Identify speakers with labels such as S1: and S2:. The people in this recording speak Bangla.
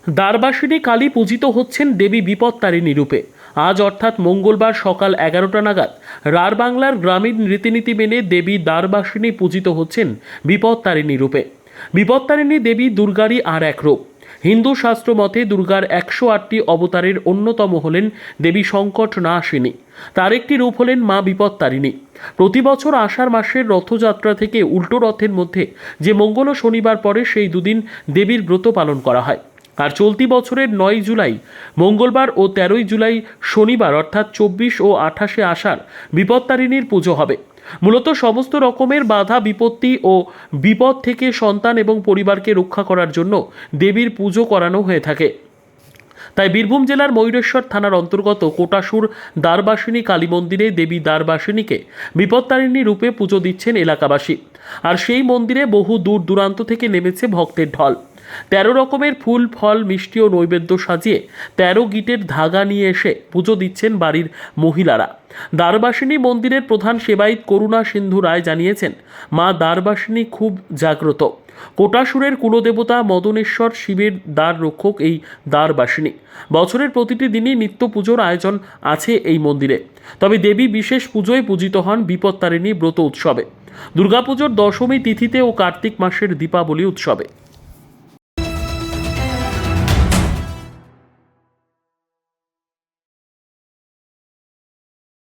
S1: দ্বারবাসিনী কালী পূজিত হচ্ছেন দেবী বিপত্তারিণী রূপে। আজ অর্থাৎ মঙ্গলবার সকাল 11টা নাগাদ রাঢ় গ্রামীণ রীতিনীতি মেনে দেবী দ্বারবাসিনী পূজিত হচ্ছেন বিপত্তারিণী রূপে। বিপত্তারিণী দেবী দুর্গারই আর এক রূপ। হিন্দু শাস্ত্র মতে দুর্গার 108টি অবতারের অন্যতম হলেন দেবী সংকট নাশিনী। তার একটি রূপ হলেন মা বিপত্তারিণী। প্রতি বছর আষাঢ় মাসের রথযাত্রা থেকে উল্টো রথের মধ্যে যে মঙ্গল ও শনিবার পরে সেই দুদিন দেবীর ব্রত পালন করা হয়। আর চলতি বছরের 9 জুলাই মঙ্গলবার ও 13 জুলাই শনিবার অর্থাৎ 24 ও 28 আষাঢ় বিপত্তারিণীর পুজো হবে। মূলত সমস্ত রকমের বাধা বিপত্তি ও বিপদ থেকে সন্তান এবং পরিবারকে রক্ষা করার জন্য দেবীর পুজো করানো হয়ে থাকে। তাই বীরভূম জেলার ময়ূরেশ্বর থানার অন্তর্গত কোটাসুর দ্বারবাসিনী কালী মন্দিরে দেবী দ্বারবাসিনীকে বিপত্তারিণী রূপে পুজো দিচ্ছেন এলাকাবাসী। আর সেই মন্দিরে বহু দূর দূরান্ত থেকে নেমেছে ভক্তের ঢল। 13 রকমের ফুল ফল মিষ্টি ও নৈবেদ্য সাজিয়ে 13 গিটের ধাগা নিয়ে এসে পুজো দিচ্ছেন বাড়ির মহিলারা। দ্বারবাসিনী মন্দিরের প্রধান সেবায়িত করুণা সিন্ধু রায় জানিয়েছেন, মা দ্বারবাসিনী খুব জাগ্রত। কোটাসুরের কুলদেবতা মদনেশ্বর শিবের দ্বার রক্ষক এই দ্বারবাসিনী। বছরের প্রতিটি দিনই নিত্য পুজোর আয়োজন আছে এই মন্দিরে। তবে দেবী বিশেষ পুজোয় পূজিত হন বিপত্তারিণী ব্রত উৎসবে, দুর্গাপুজোর দশমী তিথিতে ও কার্তিক মাসের দীপাবলি উৎসবে।